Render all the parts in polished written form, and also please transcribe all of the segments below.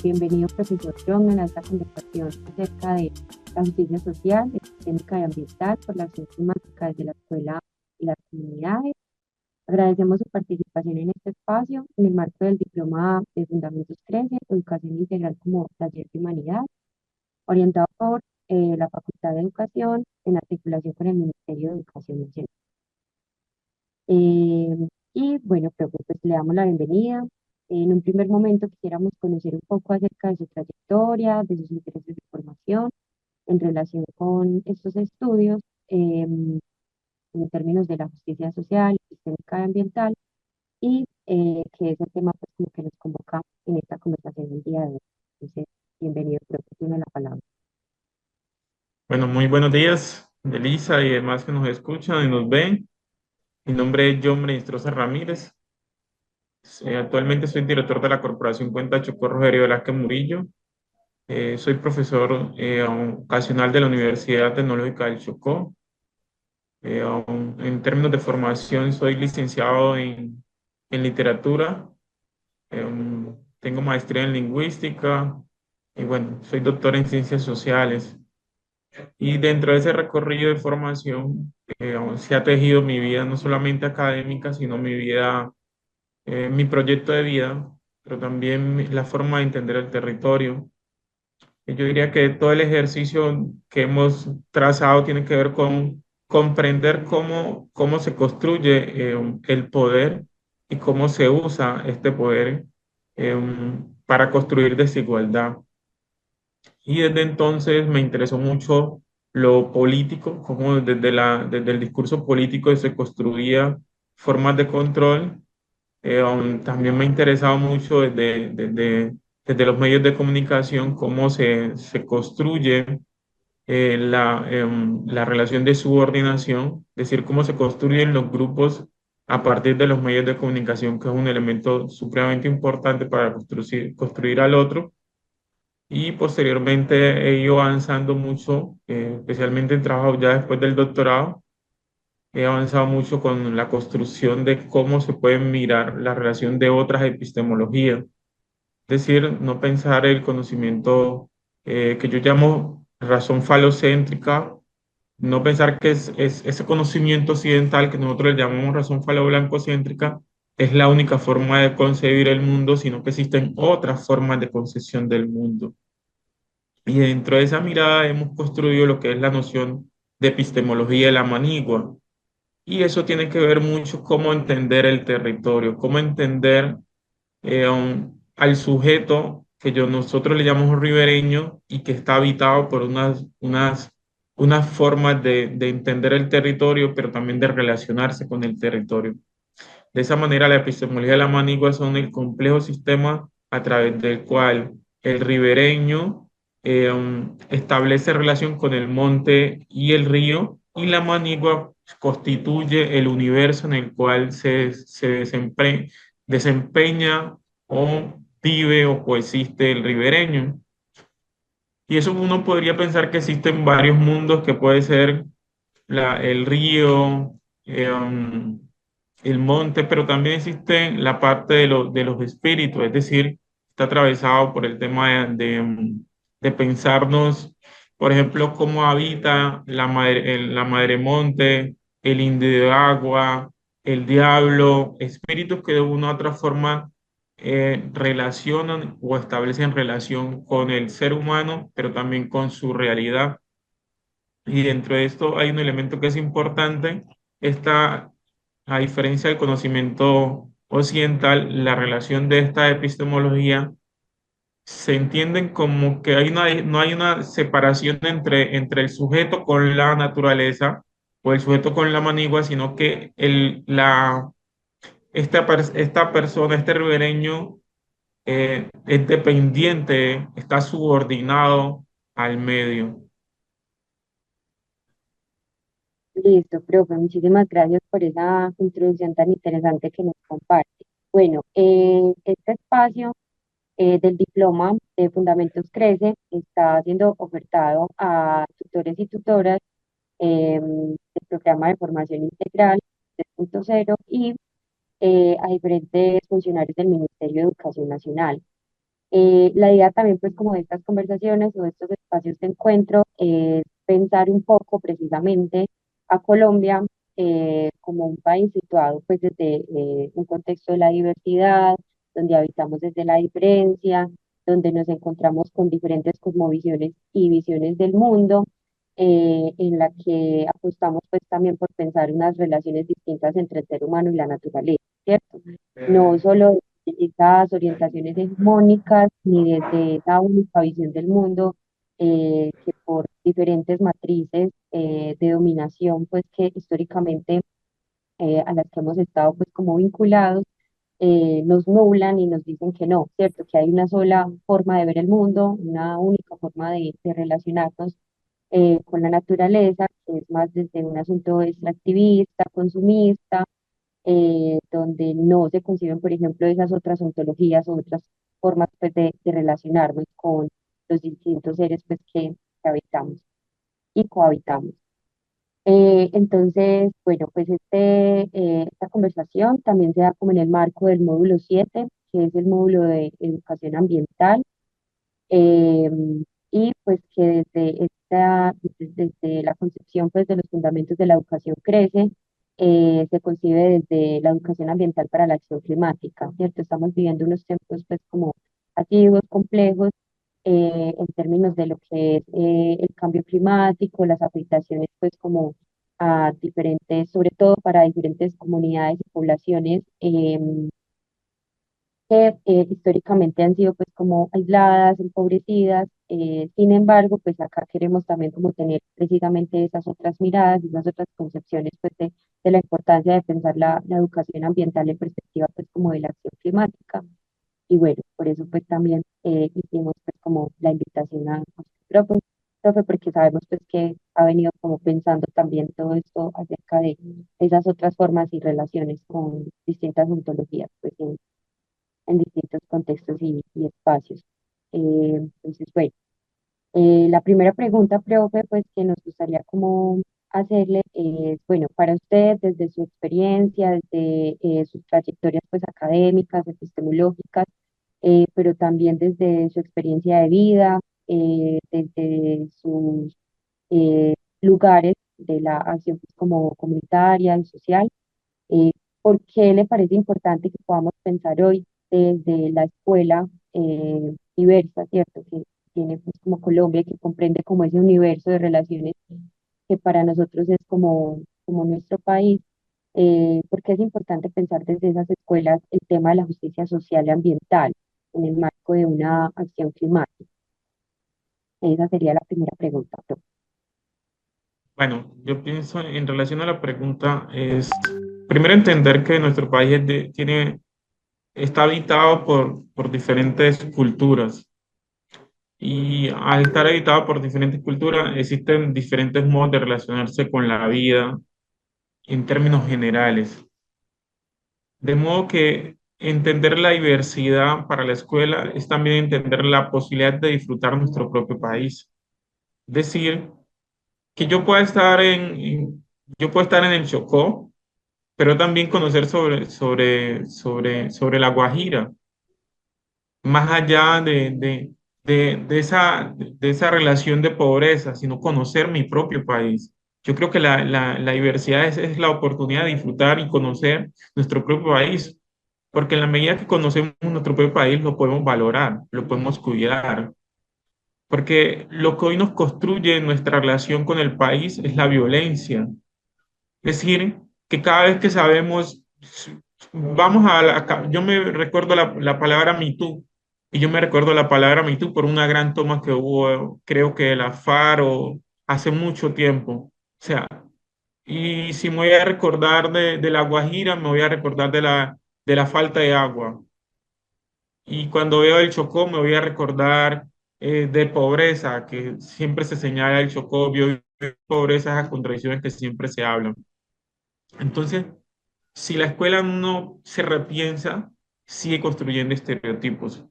Bienvenido, profesor John, a esta conversación acerca de la justicia social, sistémica y ambiental por la acción climática desde la escuela y las comunidades. Agradecemos su participación en este espacio en el marco del Diploma de Fundamentos Crece, Educación Integral como Taller de Humanidad, orientado por la Facultad de Educación en articulación con el Ministerio de Educación Nacional. Eh, y bueno, creo que pues le damos la bienvenida. En un primer momento quisiéramos conocer un poco acerca de su trayectoria, de sus intereses de formación en relación con estos estudios en términos de la justicia social, sistémica y ambiental, y que es el tema pues, como que nos convoca en esta conversación del día de hoy. Entonces, bienvenido, creo que tiene la palabra. Bueno, muy buenos días, Elisa y demás que nos escuchan y nos ven. Mi nombre es John Ministrosa Ramírez. Actualmente soy director de la Corporación Cuenta Chocó Rogerio Velázquez Murillo. Soy profesor ocasional de la Universidad Tecnológica del Chocó. En términos de formación, soy licenciado en literatura. Tengo maestría en lingüística y bueno, soy doctor en ciencias sociales. Y dentro de ese recorrido de formación, se ha tejido mi vida no solamente académica, sino mi vida, mi proyecto de vida, pero también la forma de entender el territorio. Y yo diría que todo el ejercicio que hemos trazado tiene que ver con comprender cómo se construye el poder y cómo se usa este poder para construir desigualdad. Y desde entonces me interesó mucho lo político, cómo desde el discurso político se construía formas de control. También me ha interesado mucho desde los medios de comunicación, cómo se construye la relación de subordinación, es decir, cómo se construyen los grupos a partir de los medios de comunicación, que es un elemento supremamente importante para construir al otro. Y posteriormente he ido avanzando mucho, especialmente en trabajo ya después del doctorado. He avanzado mucho con la construcción de cómo se puede mirar la relación de otras epistemologías. Es decir, no pensar el conocimiento que yo llamo razón falocéntrica, no pensar que es ese conocimiento occidental que nosotros le llamamos razón falo-blancocéntrica es la única forma de concebir el mundo, sino que existen otras formas de concepción del mundo. Y dentro de esa mirada hemos construido lo que es la noción de epistemología de la manigua. Y eso tiene que ver mucho cómo entender el territorio, cómo entender al sujeto que nosotros le llamamos ribereño y que está habitado por unas formas de entender el territorio, pero también de relacionarse con el territorio. De esa manera, la epistemología de la manigua son el complejo sistema a través del cual el ribereño establece relación con el monte y el río, y la manigua constituye el universo en el cual desempeña o vive o coexiste el ribereño. Y eso uno podría pensar que existen varios mundos, que puede ser el río, el monte, pero también existe la parte de los espíritus, es decir, está atravesado por el tema de pensarnos, por ejemplo, cómo habita la madre monte, el indio de agua, el diablo, espíritus que de una u otra forma relacionan o establecen relación con el ser humano, pero también con su realidad. Y dentro de esto hay un elemento que es importante, esta, a diferencia del conocimiento occidental, la relación de esta epistemología se entienden como que no hay una separación entre el sujeto con la naturaleza o el sujeto con la manigua, sino que esta persona, este ribereño, es dependiente, está subordinado al medio. Listo, profe, muchísimas gracias por esa introducción tan interesante que nos comparte. Bueno, este espacio del diploma de Fundamentos Crece está siendo ofertado a tutores y tutoras del programa de formación integral 3.0 y a diferentes funcionarios del Ministerio de Educación Nacional. La idea también pues como de estas conversaciones o de estos espacios de encuentro es pensar un poco precisamente a Colombia como un país situado pues desde un contexto de la diversidad, donde habitamos desde la diferencia, donde nos encontramos con diferentes cosmovisiones y visiones del mundo, en la que apostamos pues también por pensar unas relaciones distintas entre el ser humano y la naturaleza, ¿cierto? No solo esas orientaciones hegemónicas ni desde esa única visión del mundo que por diferentes matrices de dominación pues que históricamente a las que hemos estado pues como vinculados nos nublan y nos dicen que no, ¿cierto? Que hay una sola forma de ver el mundo, una única forma de relacionarnos con la naturaleza, que es más desde un asunto extractivista, consumista, donde no se conciben, por ejemplo, esas otras ontologías o otras formas pues, de relacionarnos con los distintos seres pues, que habitamos y cohabitamos. Entonces, bueno, pues esta conversación también se da como en el marco del módulo 7 que es el módulo de educación ambiental, eh, y pues que desde la concepción pues de los fundamentos de la educación crece, se concibe desde la educación ambiental para la acción climática, ¿cierto? Estamos viviendo unos tiempos pues como activos, complejos, en términos de lo que es el cambio climático, las afectaciones pues como a diferentes, sobre todo para diferentes comunidades y poblaciones, que históricamente han sido pues como aisladas, empobrecidas. Sin embargo, pues acá queremos también como tener precisamente esas otras miradas, esas otras concepciones pues de la importancia de pensar la educación ambiental en perspectiva pues como de la acción climática. Y bueno, por eso pues también hicimos pues como la invitación a usted, profe, porque sabemos pues que ha venido como pensando también todo esto acerca de esas otras formas y relaciones con distintas ontologías pues en distintos contextos y espacios. Entonces, bueno, la primera pregunta, profe, pues que nos gustaría como hacerle es, bueno, para usted, desde su experiencia, desde sus trayectorias pues académicas, epistemológicas, pero también desde su experiencia de vida, desde sus lugares de la acción pues, como comunitaria y social, eh, ¿por qué le parece importante que podamos pensar hoy desde la escuela diversa, ¿cierto? Que tiene pues como Colombia, que comprende como ese universo de relaciones que para nosotros es como nuestro país. ¿Por qué es importante pensar desde esas escuelas el tema de la justicia social y ambiental en el marco de una acción climática? Esa sería la primera pregunta, profe. Bueno, yo pienso en relación a la pregunta es primero entender que nuestro país está habitado por diferentes culturas y al estar habitado por diferentes culturas existen diferentes modos de relacionarse con la vida en términos generales. De modo que entender la diversidad para la escuela es también entender la posibilidad de disfrutar nuestro propio país. Es decir, que yo puedo estar en el Chocó, pero también conocer sobre la Guajira, más allá de esa relación de pobreza, sino conocer mi propio país. Yo creo que la diversidad es la oportunidad de disfrutar y conocer nuestro propio país, porque en la medida que conocemos nuestro propio país, lo podemos valorar, lo podemos cuidar, porque lo que hoy nos construye nuestra relación con el país es la violencia. Es decir, que cada vez que sabemos, yo me recuerdo la palabra Me Too, y yo me recuerdo la palabra Me Too por una gran toma que hubo, creo que de la FARC hace mucho tiempo. O sea, y si me voy a recordar de La Guajira, me voy a recordar de la falta de agua. Y cuando veo el Chocó, me voy a recordar de pobreza, que siempre se señala el Chocó, pobreza, esas contradicciones que siempre se hablan. Entonces, si la escuela no se repiensa, sigue construyendo estereotipos.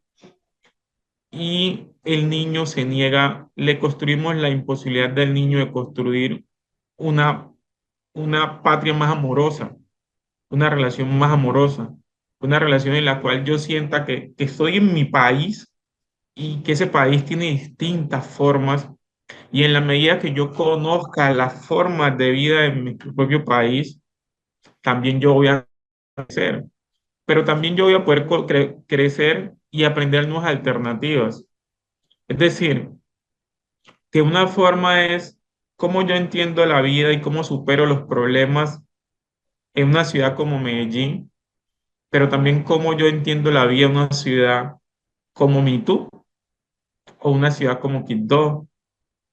Y el niño se niega, le construimos la imposibilidad del niño de construir una, una patria más amorosa, una relación más amorosa, una relación en la cual yo sienta que estoy en mi país, y que ese país tiene distintas formas y en la medida que yo conozca las formas de vida en mi propio país, también yo voy a crecer, pero también yo voy a poder crecer y aprender nuevas alternativas. Es decir, que una forma es cómo yo entiendo la vida y cómo supero los problemas en una ciudad como Medellín, pero también cómo yo entiendo la vida en una ciudad como Mitú o una ciudad como Quibdó. O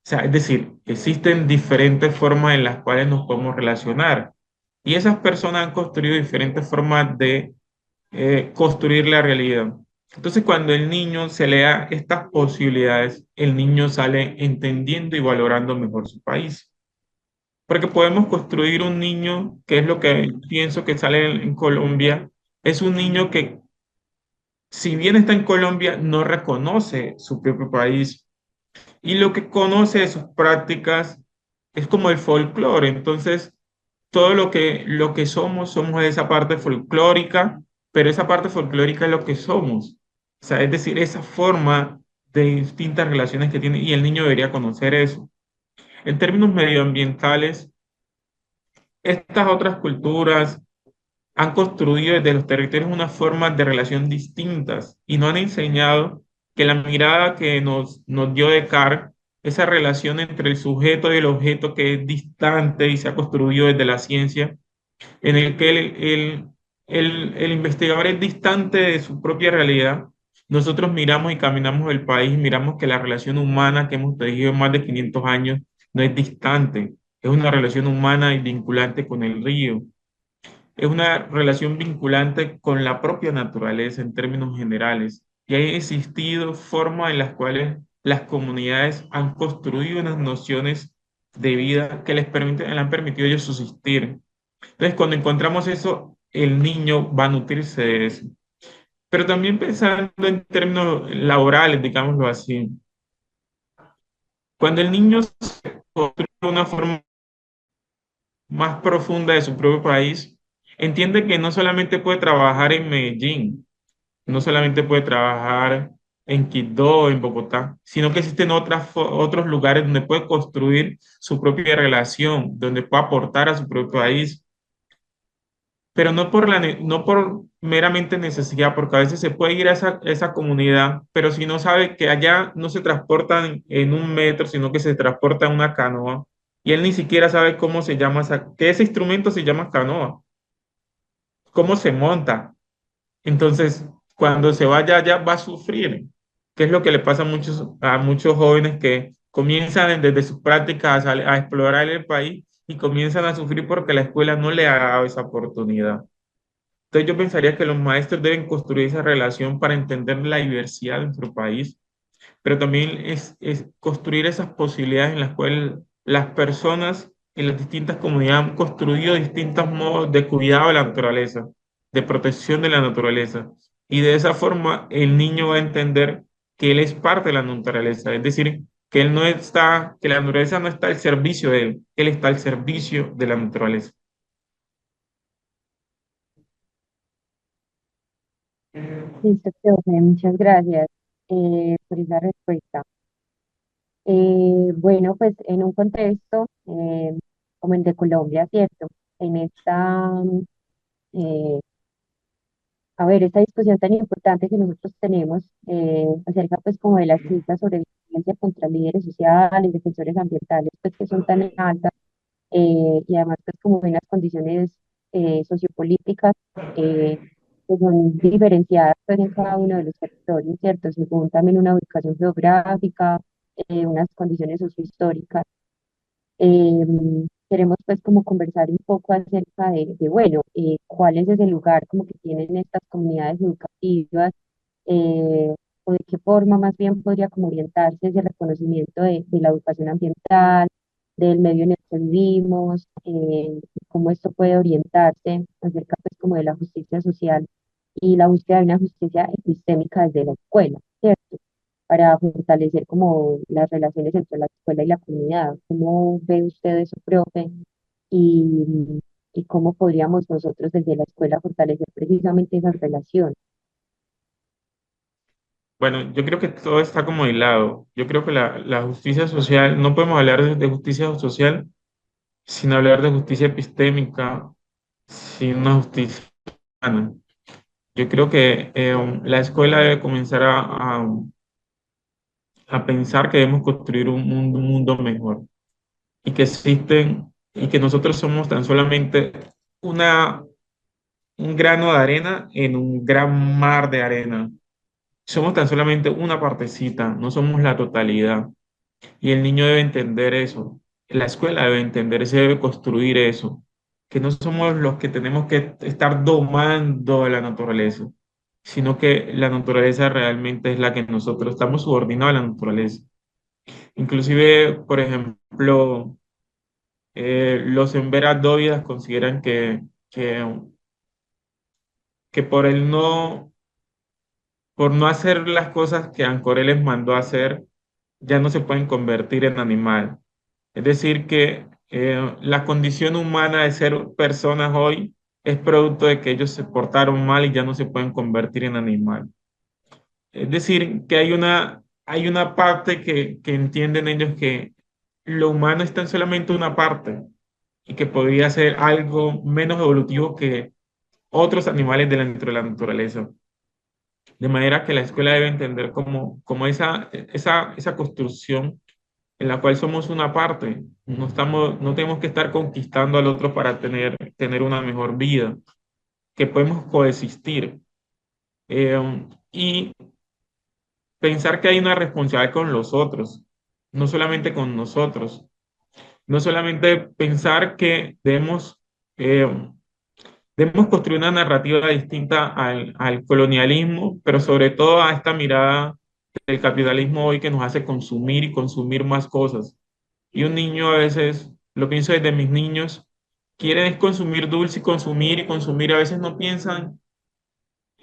sea, es decir, existen diferentes formas en las cuales nos podemos relacionar y esas personas han construido diferentes formas de construir la realidad. Entonces, cuando el niño se le da estas posibilidades, el niño sale entendiendo y valorando mejor su país. Porque podemos construir un niño, que es lo que pienso que sale en Colombia, es un niño que, si bien está en Colombia, no reconoce su propio país y lo que conoce de sus prácticas es como el folclore. Entonces, todo lo que somos, somos de esa parte folclórica, pero esa parte folclórica es lo que somos. O sea, es decir, esa forma de distintas relaciones que tiene y el niño debería conocer eso. En términos medioambientales, estas otras culturas han construido desde los territorios unas formas de relación distintas y nos han enseñado que la mirada que nos dio Descartes, esa relación entre el sujeto y el objeto que es distante y se ha construido desde la ciencia, en el que el investigador es distante de su propia realidad. Nosotros miramos y caminamos el país y miramos que la relación humana que hemos tejido en más de 500 años no es distante, es una relación humana y vinculante con el río, es una relación vinculante con la propia naturaleza en términos generales. Y han existido formas en las cuales las comunidades han construido unas nociones de vida que le han permitido a ellos subsistir. Entonces, cuando encontramos eso, el niño va a nutrirse de eso. Pero también pensando en términos laborales, digámoslo así, cuando el niño se construye de una forma más profunda de su propio país, entiende que no solamente puede trabajar en Medellín, no solamente puede trabajar en Quibdó, en Bogotá, sino que existen otros lugares donde puede construir su propia relación, donde puede aportar a su propio país, pero no por meramente necesidad, porque a veces se puede ir a esa comunidad, pero si no sabe que allá no se transportan en un metro, sino que se transporta en una canoa, y él ni siquiera sabe cómo se llama que ese instrumento se llama canoa, cómo se monta. Entonces, cuando se vaya allá va a sufrir, que es lo que le pasa a muchos jóvenes que comienzan desde sus prácticas a explorar el país y comienzan a sufrir porque la escuela no le ha dado esa oportunidad. Entonces yo pensaría que los maestros deben construir esa relación para entender la diversidad de nuestro país, pero también es construir esas posibilidades en las cuales las personas en las distintas comunidades han construido distintos modos de cuidado de la naturaleza, de protección de la naturaleza. Y de esa forma el niño va a entender que él es parte de la naturaleza, es decir, que él no está, que la naturaleza no está al servicio de él, él está al servicio de la naturaleza. Listo, profe, muchas gracias por esa respuesta. Bueno, pues en un contexto como el de Colombia, ¿cierto? En eh, esta discusión tan importante que nosotros tenemos acerca pues como de las cifras sobre violencia contra líderes sociales, defensores ambientales, pues que son tan altas y además pues como de unas condiciones sociopolíticas eh, que son diferenciadas pues en cada uno de los territorios, ¿cierto? Según también una ubicación geográfica, unas condiciones sociohistóricas. Queremos pues como conversar un poco acerca bueno, cuál es ese lugar como que tienen estas comunidades educativas, o de qué forma más bien podría como orientarse ese reconocimiento de la educación ambiental, del medio en el que vivimos, cómo esto puede orientarse acerca pues como de la justicia social y la búsqueda de una justicia epistémica desde la escuela, ¿cierto? Para fortalecer como las relaciones entre la escuela y la comunidad. ¿Cómo ve usted eso, profe? Y, y cómo podríamos nosotros desde la escuela fortalecer precisamente esas relaciones. Bueno, yo creo que todo está como hilado. Yo creo que la justicia social, no podemos hablar de justicia social sin hablar de justicia epistémica, sin una justicia humana. Yo creo que la escuela debe comenzar a pensar que debemos construir un mundo mejor y que existen y que nosotros somos tan solamente una, un grano de arena en un gran mar de arena. Somos tan solamente una partecita, no somos la totalidad. Y el niño debe entender eso. La escuela debe entender, se debe construir eso. Que no somos los que tenemos que estar domando la naturaleza, sino que la naturaleza realmente es la que nosotros estamos subordinados a la naturaleza. Inclusive, por ejemplo, los emberas consideran que por no hacer las cosas que Ancoré les mandó a hacer, ya no se pueden convertir en animal. Es decir, que la condición humana de ser personas hoy es producto de que ellos se portaron mal y ya no se pueden convertir en animal. Es decir, que hay una parte que entienden ellos que lo humano es tan solamente una parte y que podría ser algo menos evolutivo que otros animales dentro de la naturaleza. De manera que la escuela debe entender como esa construcción en la cual somos una parte. No tenemos que estar conquistando al otro para tener una mejor vida, que podemos coexistir. Y pensar que hay una responsabilidad con los otros, no solamente con nosotros. No solamente pensar que eh, debemos construir una narrativa distinta al colonialismo, pero sobre todo a esta mirada del capitalismo hoy que nos hace consumir y consumir más cosas. Y un niño a veces, lo pienso desde mis niños, quieren es consumir dulce y consumir. A veces no piensan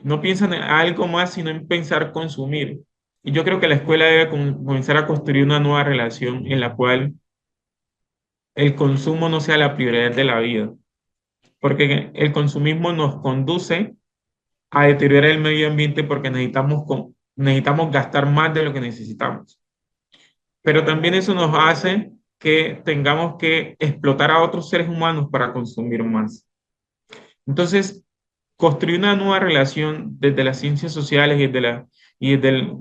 en algo más, sino en pensar consumir. Y yo creo que la escuela debe comenzar a construir una nueva relación en la cual el consumo no sea la prioridad de la vida, porque el consumismo nos conduce a deteriorar el medio ambiente porque necesitamos gastar más de lo que necesitamos. Pero también eso nos hace que tengamos que explotar a otros seres humanos para consumir más. Entonces, construir una nueva relación desde las ciencias sociales de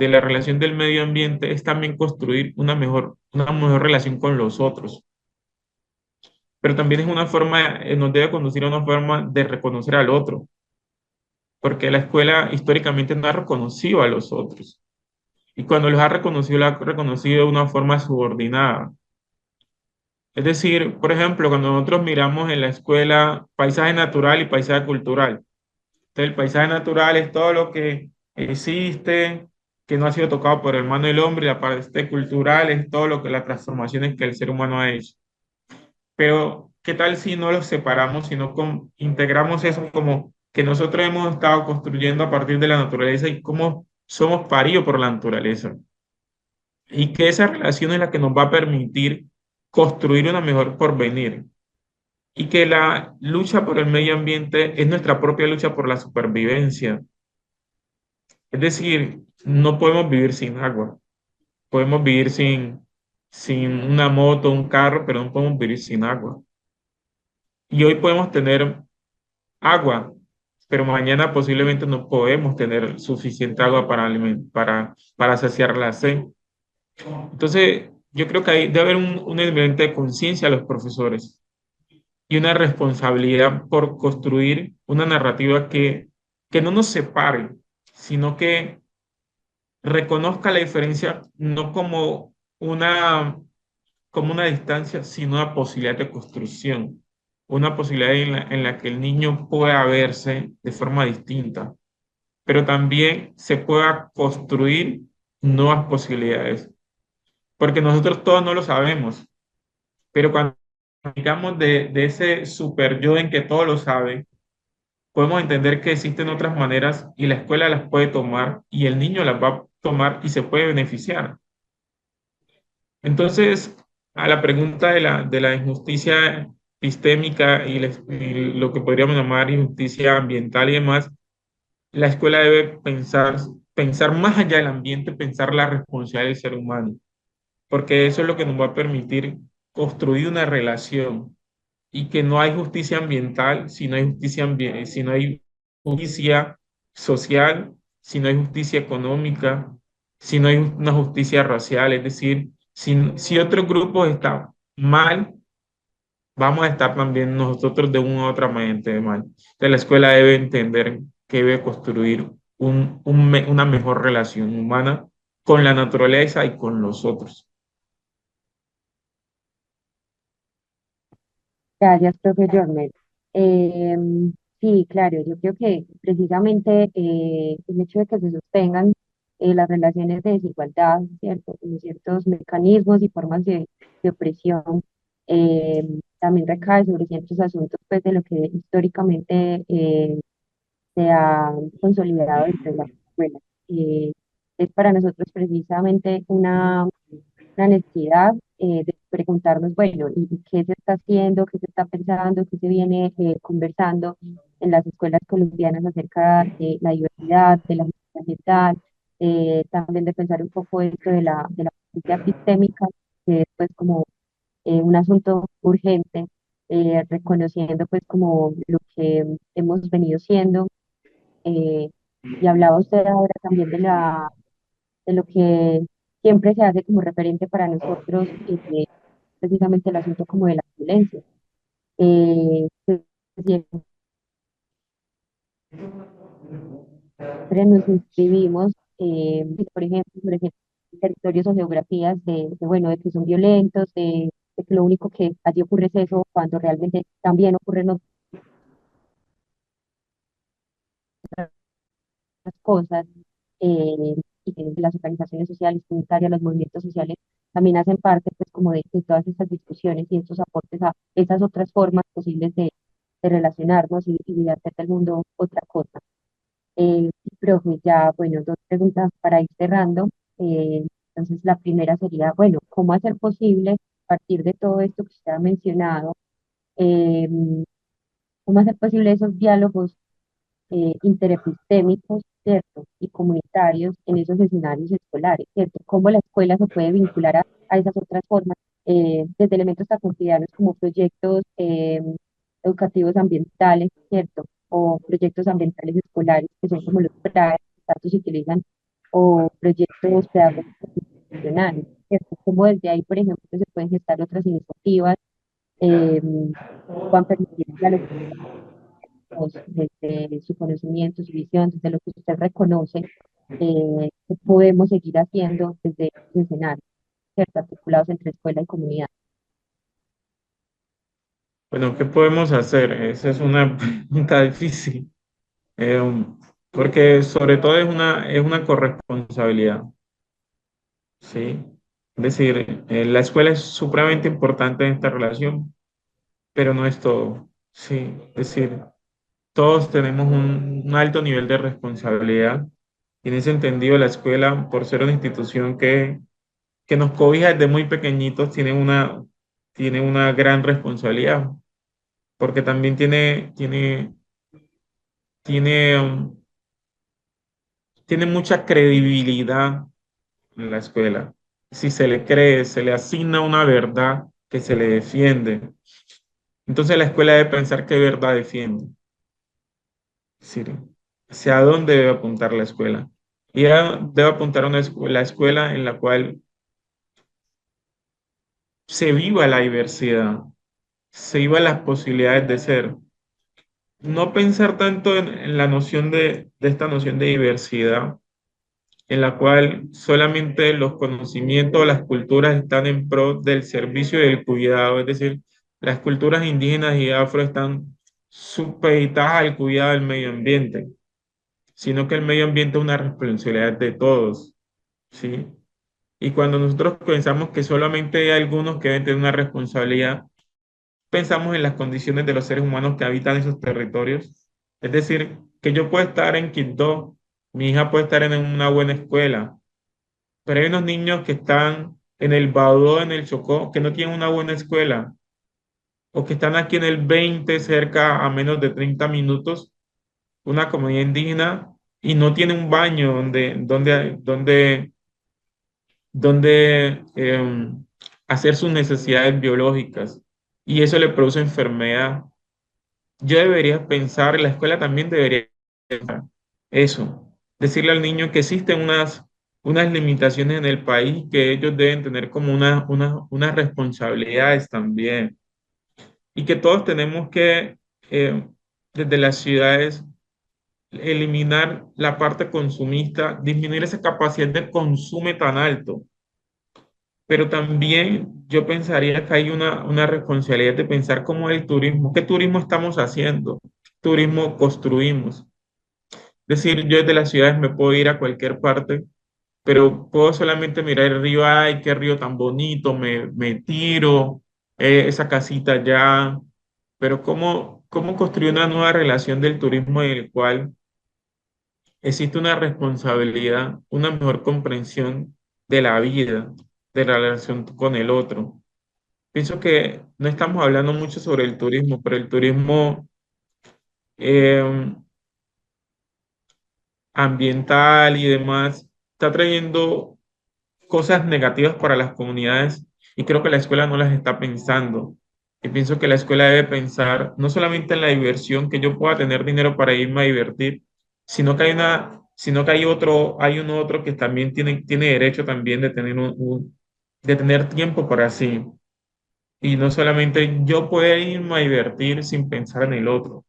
la relación del medio ambiente es también construir una mejor relación con los otros. Pero también es una forma, nos debe conducir a una forma de reconocer al otro, porque la escuela históricamente no ha reconocido a los otros. Y cuando los ha reconocido, lo ha reconocido de una forma subordinada. Es decir, por ejemplo, cuando nosotros miramos en la escuela paisaje natural y paisaje cultural. Entonces, el paisaje natural es todo lo que existe, que no ha sido tocado por el mano del hombre, y la parte cultural es todo lo que las transformaciones que el ser humano ha hecho. Pero, ¿qué tal si no los separamos, sino integramos eso como que nosotros hemos estado construyendo a partir de la naturaleza y cómo somos paridos por la naturaleza? Y que esa relación es la que nos va a permitir construir una mejor porvenir. Y que la lucha por el medio ambiente es nuestra propia lucha por la supervivencia. Es decir, no podemos vivir sin agua. Podemos vivir sin una moto, un carro, pero no podemos vivir sin agua. Y hoy podemos tener agua, pero mañana posiblemente no podemos tener suficiente agua para saciar la sed. Entonces, yo creo que debe haber un elemento de conciencia a los profesores y una responsabilidad por construir una narrativa que no nos separe, sino que reconozca la diferencia no como una distancia, sino una posibilidad de construcción, una posibilidad en la que el niño pueda verse de forma distinta, pero también se pueda construir nuevas posibilidades, porque nosotros todos no lo sabemos, pero cuando digamos de ese super yo en que todo lo sabe, podemos entender que existen otras maneras y la escuela las puede tomar y el niño las va a tomar y se puede beneficiar. Entonces, a la pregunta de la injusticia epistémica lo que podríamos llamar injusticia ambiental y demás, la escuela debe pensar pensar más allá del ambiente, pensar la responsabilidad del ser humano, porque eso es lo que nos va a permitir construir una relación y que no hay justicia ambiental si no hay si no hay justicia social, si no hay justicia económica, si no hay una justicia racial, es decir, si otros grupos están mal, vamos a estar también nosotros de una u otra manera mal. Entonces, la escuela debe entender que debe construir una mejor relación humana con la naturaleza y con los otros. Gracias, profe Jornet. Sí, claro, yo creo que precisamente el hecho de que se sostengan las relaciones de desigualdad, ¿cierto? Como ciertos mecanismos y formas de opresión, eh, también recae sobre ciertos asuntos pues, de lo que históricamente se ha consolidado dentro de la escuela. Eh, es para nosotros precisamente una necesidad de preguntarnos, bueno, ¿y qué se está haciendo, qué se está pensando, qué se viene conversando en las escuelas colombianas acerca de la diversidad, de la justicia ambiental, también de pensar un poco esto de la justicia epistémica, que es pues como un asunto urgente, reconociendo pues como lo que hemos venido siendo. eh, y hablaba usted ahora también de lo que siempre se hace como referente para nosotros, precisamente el asunto como de la violencia. Que siempre nos inscribimos, por ejemplo, en territorios o geografías bueno, de que son violentos, de que lo único que allí ocurre es eso, cuando realmente también ocurren cosas, y que las organizaciones sociales, comunitarias, los movimientos sociales también hacen parte pues como de todas estas discusiones y estos aportes a esas otras formas posibles de relacionarnos y de hacer del mundo otra cosa. Profe, ya, bueno, dos preguntas para ir cerrando. Entonces, la primera sería, bueno, ¿cómo hacer posible, a partir de todo esto que usted ha mencionado, eh, cómo hacer posible esos diálogos interepistémicos, ¿cierto? Y comunitarios en esos escenarios escolares, ¿cierto? Cómo la escuela se puede vincular a esas otras formas, desde elementos tan cotidianos como proyectos educativos ambientales, ¿cierto? O proyectos ambientales escolares, que son como los PRAE, que tanto se utilizan, o proyectos pedagógicos institucionales, ¿cierto? Cómo desde ahí, por ejemplo, se pueden gestar otras iniciativas eh, que puedan permitir el diálogo desde su conocimiento, su visión, desde lo que usted reconoce, que podemos seguir haciendo desde ese escenario, ¿cierto? Articulados entre escuela y comunidad. Bueno, ¿qué podemos hacer? Esa es una pregunta difícil, eh, porque sobre todo es una corresponsabilidad, ¿sí? Es decir, la escuela es supremamente importante en esta relación, pero no es todo, ¿sí? Es decir, todos tenemos un alto nivel de responsabilidad y en ese entendido la escuela, por ser una institución que nos cobija desde muy pequeñitos, tiene una gran responsabilidad, porque también tiene, tiene mucha credibilidad en la escuela. Si se le cree, se le asigna una verdad que se le defiende. Entonces la escuela debe pensar qué verdad defiende. Es decir, hacia dónde debe apuntar la escuela. Y ella debe apuntar a la escuela en la cual se viva la diversidad, se viva las posibilidades de ser. No pensar tanto en la noción de esta noción de diversidad, en la cual solamente los conocimientos, las culturas están en pro del servicio y del cuidado, es decir, las culturas indígenas y afro están supeditadas al cuidado del medio ambiente, sino que el medio ambiente es una responsabilidad de todos, ¿sí? Y cuando nosotros pensamos que solamente hay algunos que deben tener una responsabilidad, pensamos en las condiciones de los seres humanos que habitan esos territorios. Es decir, que yo puedo estar en Quito, mi hija puede estar en una buena escuela, pero hay unos niños que están en el Baudó, en el Chocó, que no tienen una buena escuela, o que están aquí en el 20 cerca a menos de 30 minutos, una comunidad indígena, y no tiene un baño donde hacer sus necesidades biológicas y eso le produce enfermedad. Yo debería pensar, la escuela también debería pensar eso, decirle al niño que existen unas limitaciones en el país que ellos deben tener como unas responsabilidades también y que todos tenemos que, desde las ciudades, eliminar la parte consumista, disminuir esa capacidad de consumo tan alto. Pero también yo pensaría que hay una responsabilidad de pensar cómo es el turismo, qué turismo estamos haciendo, qué turismo construimos. Es decir, yo desde las ciudades me puedo ir a cualquier parte, pero puedo solamente mirar el río, ay, qué río tan bonito, me tiro, esa casita allá, pero cómo construir una nueva relación del turismo en el cual existe una responsabilidad, una mejor comprensión de la vida, de la relación con el otro. Pienso que no estamos hablando mucho sobre el turismo, pero el turismo eh, ambiental y demás está trayendo cosas negativas para las comunidades y creo que la escuela no las está pensando. Y pienso que la escuela debe pensar no solamente en la diversión, que yo pueda tener dinero para irme a divertir, sino que hay un otro que también tiene derecho también de tener de tener tiempo para sí. Y no solamente yo poder irme a divertir sin pensar en el otro.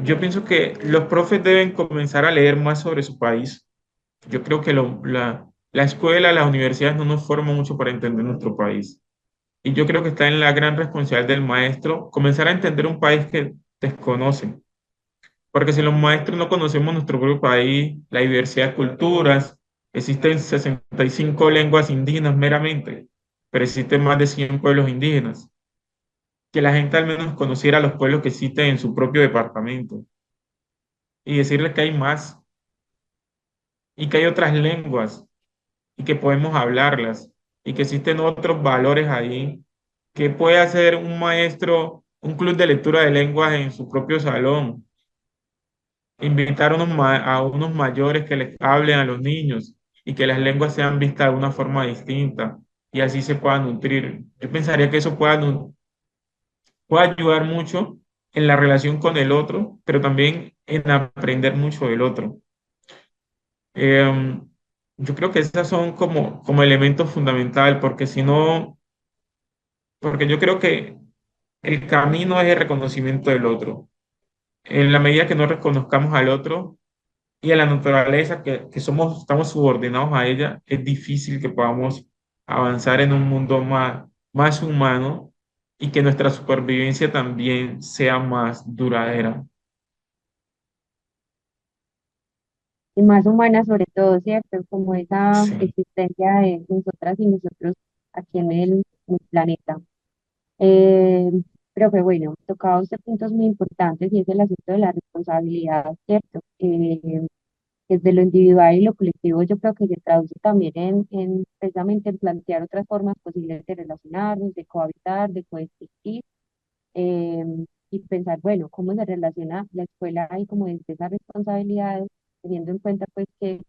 Yo pienso que los profes deben comenzar a leer más sobre su país. Yo creo que la escuela, las universidades no nos forman mucho para entender nuestro país. Y yo creo que está en la gran responsabilidad del maestro comenzar a entender un país que desconoce. Porque si los maestros no conocemos nuestro propio país, la diversidad de culturas, existen 65 lenguas indígenas meramente, pero existen más de 100 pueblos indígenas. Que la gente al menos conociera los pueblos que existen en su propio departamento y decirles que hay más y que hay otras lenguas y que podemos hablarlas y que existen otros valores ahí, que puede hacer un maestro, un club de lectura de lenguas en su propio salón, invitar a unos mayores que les hablen a los niños y que las lenguas sean vistas de una forma distinta y así se puedan nutrir. Yo pensaría que eso puede ayudar mucho en la relación con el otro, pero también en aprender mucho del otro. Eh, yo creo que esas son como elementos fundamentales, porque si no, porque yo creo que el camino es el reconocimiento del otro. En la medida que no reconozcamos al otro y a la naturaleza que estamos subordinados a ella, es difícil que podamos avanzar en un mundo más humano y que nuestra supervivencia también sea más duradera. Y más humana sobre todo, ¿cierto? Como esa Sí, existencia de nosotras y nosotros aquí en el planeta. Eh, pero que bueno, tocaba usted puntos muy importantes y es el asunto de la responsabilidad, ¿cierto? Desde lo individual y lo colectivo yo creo que se traduce también en precisamente en plantear otras formas posibles de relacionarnos, de cohabitar, de coexistir, eh, y pensar, bueno, cómo se relaciona la escuela y como desde esas responsabilidades, teniendo en cuenta pues que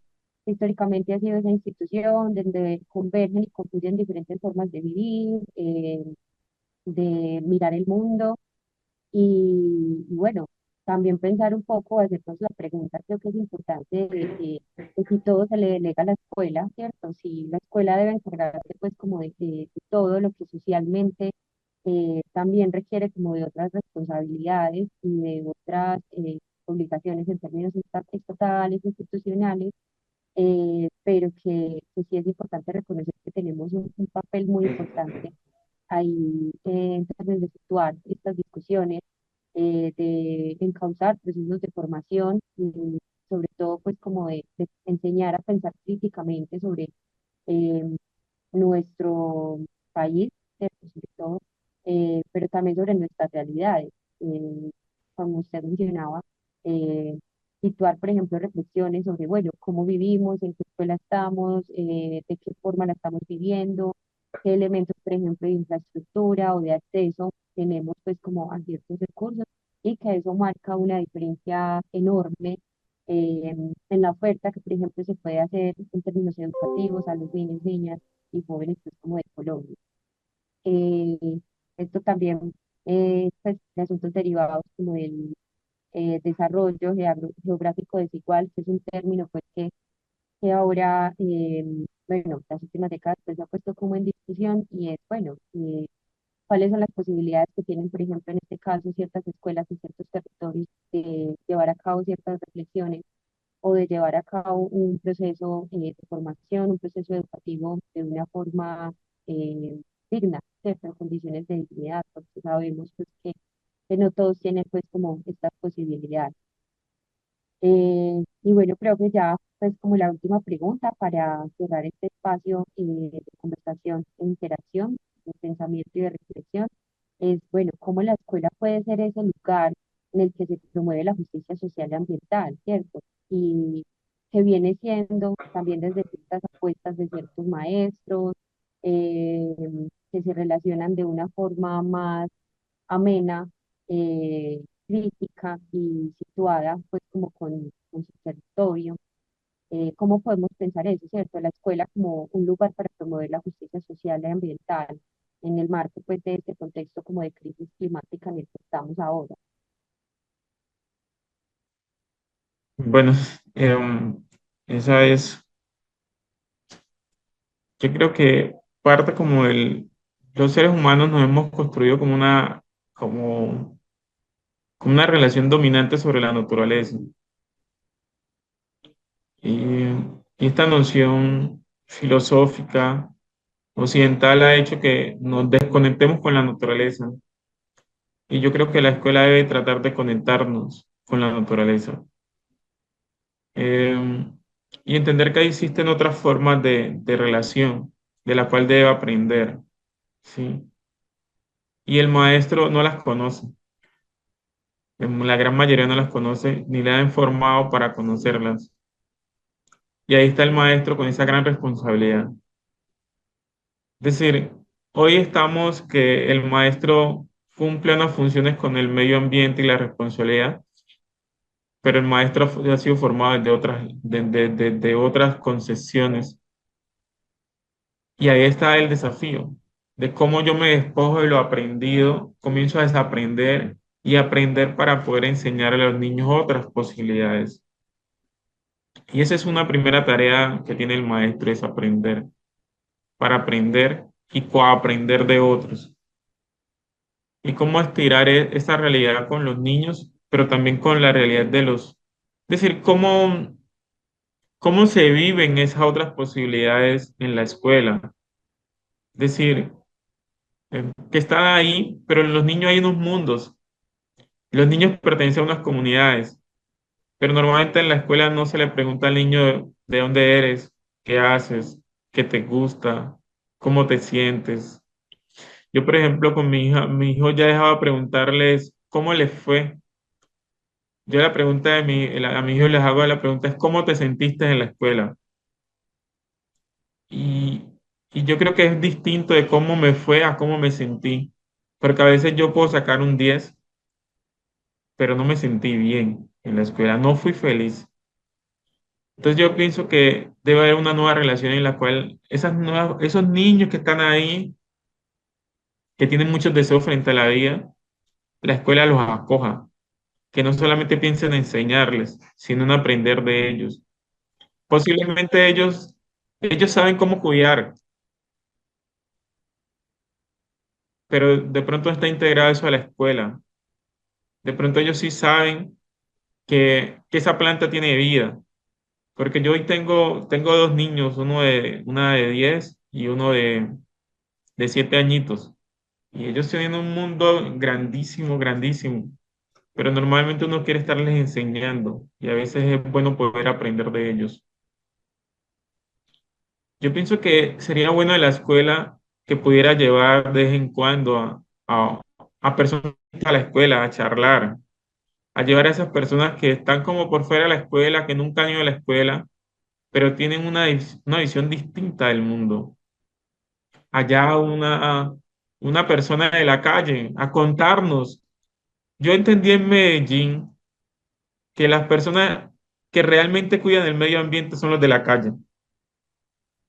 históricamente ha sido esa institución donde convergen y confluyen diferentes formas de vivir, de mirar el mundo y bueno, también pensar un poco, hacernos la pregunta, creo que es importante de si todo se le delega a la escuela, ¿cierto? Si la escuela debe encargarse pues como de todo lo que socialmente también requiere como de otras responsabilidades y de otras obligaciones en términos estatales, institucionales, pero que sí es importante reconocer que tenemos un papel muy importante ahí en términos de situar estas discusiones, de encauzar procesos de formación y sobre todo pues como de enseñar a pensar críticamente sobre eh, nuestro país, ¿cierto? Sobre todo, pero también sobre nuestras realidades. Eh, Como usted mencionaba, eh, situar, por ejemplo, reflexiones sobre, bueno, cómo vivimos, en qué escuela estamos, de qué forma la estamos viviendo, qué elementos, por ejemplo, de infraestructura o de acceso tenemos pues como a ciertos recursos y que eso marca una diferencia enorme en la oferta que, por ejemplo, se puede hacer en términos educativos a los niños, niñas y jóvenes pues, como de Colombia. Eh, Esto también, pues, de asuntos derivados como del desarrollo geográfico desigual, que es un término pues, que ahora, bueno, las últimas décadas pues, se ha puesto como en discusión y es, bueno, cuáles son las posibilidades que tienen, por ejemplo, en este caso, ciertas escuelas y ciertos territorios de llevar a cabo ciertas reflexiones o de llevar a cabo un proceso de formación, un proceso educativo de una forma eh, digna, ¿cierto? En condiciones de dignidad, porque sabemos pues, que no todos tienen pues como estas posibilidades. Y bueno, creo que ya pues como la última pregunta para cerrar este espacio de conversación e interacción, de pensamiento y de reflexión, es bueno, cómo la escuela puede ser ese lugar en el que se promueve la justicia social y ambiental, ¿cierto? Y que viene siendo también desde ciertas apuestas de ciertos maestros, eh, que se relacionan de una forma más amena, crítica y situada pues como con su territorio. ¿Cómo podemos pensar eso, cierto? La escuela como un lugar para promover la justicia social y ambiental en el marco pues de este contexto como de crisis climática en el que estamos ahora. Bueno, esa es, yo creo que parte como los seres humanos nos hemos construido como, como una relación dominante sobre la naturaleza. Y, y esta noción filosófica occidental ha hecho que nos desconectemos con la naturaleza. Y yo creo que la escuela debe tratar de conectarnos con la naturaleza. Eh, y entender que existen otras formas de relación de la cual debe aprender, ¿sí? Y el maestro no las conoce. La gran mayoría no las conoce ni le han formado para conocerlas. Y ahí está el maestro con esa gran responsabilidad. Es decir, hoy estamos que el maestro cumple unas funciones con el medio ambiente y la responsabilidad, pero el maestro ha sido formado de otras concepciones. Y ahí está el desafío de cómo yo me despojo de lo aprendido, comienzo a desaprender y aprender para poder enseñarle a los niños otras posibilidades. Y esa es una primera tarea que tiene el maestro, es aprender, para aprender y coaprender de otros. Y cómo estirar esa realidad con los niños, pero también con la realidad de es decir, cómo se viven esas otras posibilidades en la escuela. Es decir, que están ahí, pero en los niños hay unos mundos. Los niños pertenecen a unas comunidades, pero normalmente en la escuela no se le pregunta al niño de dónde eres, qué haces, qué te gusta, cómo te sientes. Yo, por ejemplo, con mi hijo ya dejaba de preguntarles cómo les fue. Yo la pregunta a mi hijo les hago la pregunta es ¿cómo te sentiste en la escuela? Y, y yo creo que es distinto de cómo me fue a cómo me sentí, porque a veces yo puedo sacar un 10 pero no me sentí bien en la escuela, no fui feliz. Entonces yo pienso que debe haber una nueva relación en la cual esos niños que están ahí, que tienen muchos deseos frente a la vida, la escuela los acoja, que no solamente piensen en enseñarles, sino en aprender de ellos. Posiblemente ellos saben cómo cuidar, pero de pronto no está integrado eso a la escuela. De pronto ellos sí saben que esa planta tiene vida. Porque yo hoy tengo dos niños, una de 10 y uno de 7 añitos. Y ellos tienen un mundo grandísimo, grandísimo. Pero normalmente uno quiere estarles enseñando y a veces es bueno poder aprender de ellos. Yo pienso que sería bueno de la escuela que pudiera llevar de vez en cuando a personas a la escuela a charlar, a llevar a esas personas que están como por fuera de la escuela, que nunca han ido a la escuela, pero tienen una visión distinta del mundo. Allá una persona de la calle a contarnos. Yo entendí en Medellín que las personas que realmente cuidan el medio ambiente son los de la calle.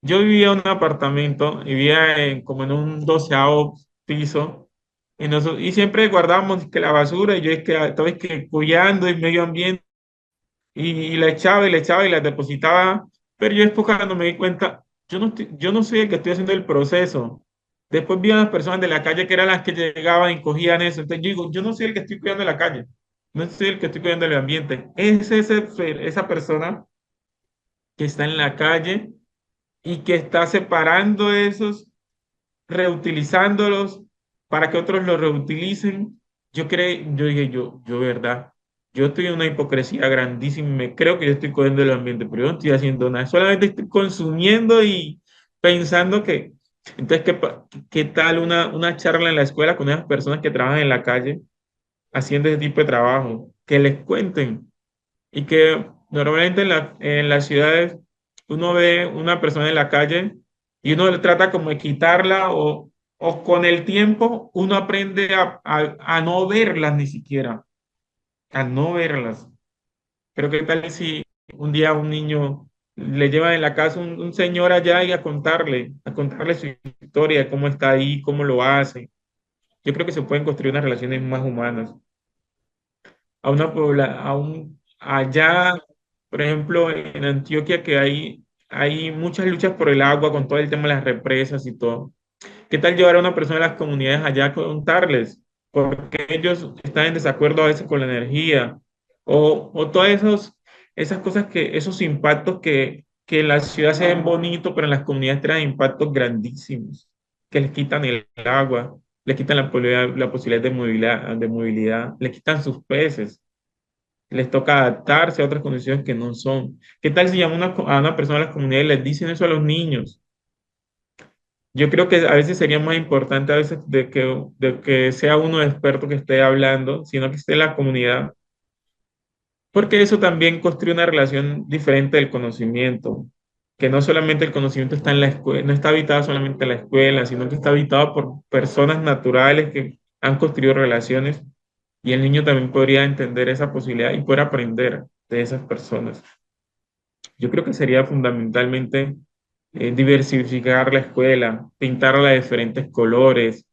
Yo vivía en un apartamento, vivía como en un 12.º piso, y siempre guardábamos que la basura, y yo es que estaba es que cuidando el medio ambiente, y la echaba y la echaba y la depositaba, pero yo después cuando me di cuenta, yo no soy el que estoy haciendo el proceso. Después vi a las personas de la calle que eran las que llegaban y cogían eso. Entonces yo digo, yo no soy el que estoy cuidando la calle, no soy el que estoy cuidando el ambiente. Es esa persona que está en la calle y que está separando esos, reutilizándolos para que otros los reutilicen. Yo dije, verdad, yo estoy en una hipocresía grandísima, creo que yo estoy cogiendo el ambiente, pero yo no estoy haciendo nada, solamente estoy consumiendo y pensando que, entonces, ¿qué tal una charla en la escuela con esas personas que trabajan en la calle haciendo ese tipo de trabajo? Que les cuenten y que normalmente en las ciudades uno ve una persona en la calle y uno le trata como de quitarla o con el tiempo uno aprende a no verlas ni siquiera, a no verlas. Pero ¿qué tal si un día un niño le lleva en la casa un señor allá y a contarle su historia, de cómo está ahí, cómo lo hace? Yo creo que se pueden construir unas relaciones más humanas allá, por ejemplo, en Antioquia, que hay muchas luchas por el agua con todo el tema de las represas y todo. ¿Qué tal llevar a una persona de las comunidades allá a contarles? Porque ellos están en desacuerdo a veces con la energía o todas esas cosas esos impactos que en la ciudad se ven bonitos, pero en las comunidades traen impactos grandísimos, que les quitan el agua, les quitan la posibilidad de movilidad, les quitan sus peces, les toca adaptarse a otras condiciones que no son. ¿Qué tal si llaman a una persona de las comunidades y les dicen eso a los niños? Yo creo que a veces sería más importante a veces de que sea uno experto que esté hablando, sino que esté en la comunidad, porque eso también construye una relación diferente del conocimiento, que no solamente el conocimiento está en la escuela, no está habitado solamente en la escuela, sino que está habitado por personas naturales que han construido relaciones y el niño también podría entender esa posibilidad y poder aprender de esas personas. Yo creo que sería fundamentalmente diversificar la escuela, pintarla de diferentes colores,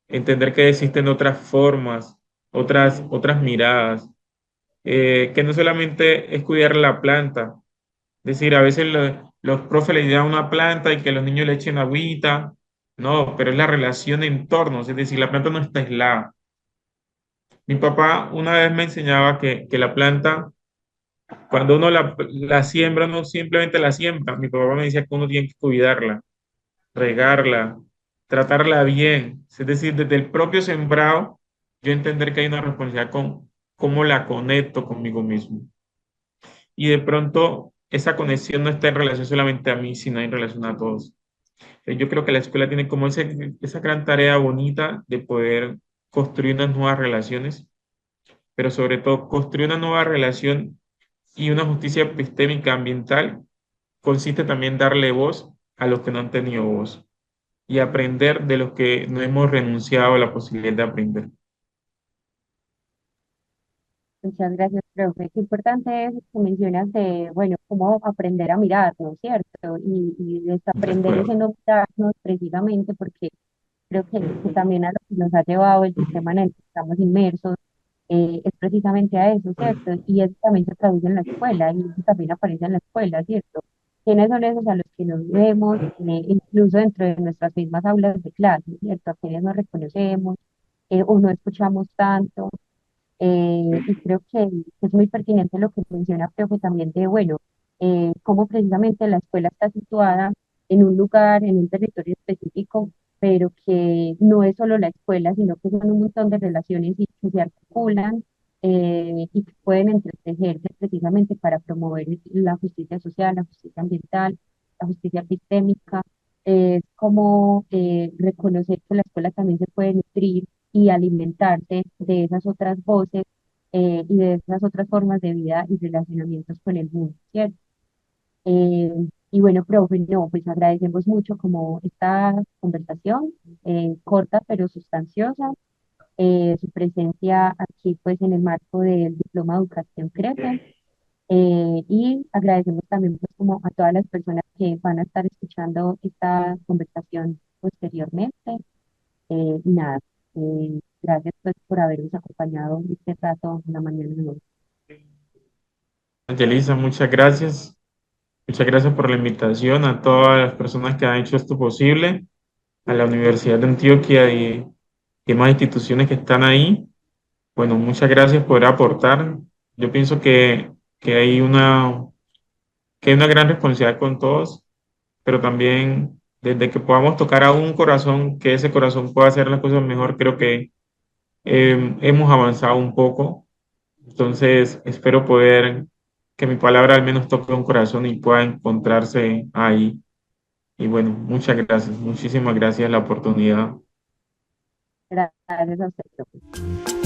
entender que existen otras formas, otras miradas, que no solamente es cuidar la planta, es decir, a veces los profes le dan una planta y que los niños le echen agüita, no, pero es la relación de entornos, es decir, la planta no está aislada. Mi papá una vez me enseñaba que la planta, cuando uno la siembra, no simplemente la siembra. Mi papá me decía que uno tiene que cuidarla, regarla, tratarla bien. Es decir, desde el propio sembrado, yo entender que hay una responsabilidad con cómo la conecto conmigo mismo. Y de pronto esa conexión no está en relación solamente a mí, sino en relación a todos. Yo creo que la escuela tiene como esa gran tarea bonita de poder construir unas nuevas relaciones, pero sobre todo construir una nueva relación y una justicia epistémica ambiental consiste también darle voz a los que no han tenido voz y aprender de los que no hemos renunciado a la posibilidad de aprender. Muchas gracias, profe. Qué importante es que mencionas de, bueno, cómo aprender a mirarnos, ¿cierto? Y De desaprender ese acuerdo, no mirarnos precisamente porque creo que también a lo que nos ha llevado el sistema en el que estamos inmersos es precisamente a eso, ¿cierto? Y eso también se traduce en la escuela y eso también aparece en la escuela, ¿cierto? ¿Quiénes son esos a los que nos vemos, incluso dentro de nuestras mismas aulas de clase, ¿cierto? A quienes nos reconocemos o no escuchamos tanto. Y creo que es muy pertinente lo que menciona Profe también de, bueno, cómo precisamente la escuela está situada en un lugar, en un territorio específico, pero que no es solo la escuela, sino que son un montón de relaciones y que se articulan y que pueden entretejerse precisamente para promover la justicia social, la justicia ambiental, la justicia epistémica, como reconocer que la escuela también se puede nutrir y alimentarse de esas otras voces y de esas otras formas de vida y relacionamientos con el mundo, ¿cierto? Eh, y bueno, profe, no, pues agradecemos mucho como esta conversación corta pero sustanciosa, su presencia aquí pues en el marco del Diploma de Educación Crece. Y agradecemos también pues, como a todas las personas que van a estar escuchando esta conversación posteriormente. Y nada, gracias pues por habernos acompañado este rato en la mañana de hoy. Angelisa, muchas gracias. Muchas gracias por la invitación a todas las personas que han hecho esto posible, a la Universidad de Antioquia y más instituciones que están ahí. Bueno, muchas gracias por aportar. Yo pienso que hay que hay una gran responsabilidad con todos, pero también desde que podamos tocar a un corazón, que ese corazón pueda hacer las cosas mejor, creo que hemos avanzado un poco. Entonces, espero poder que mi palabra al menos toque un corazón y pueda encontrarse ahí. Y bueno, muchas gracias, muchísimas gracias la oportunidad. Gracias a ustedes.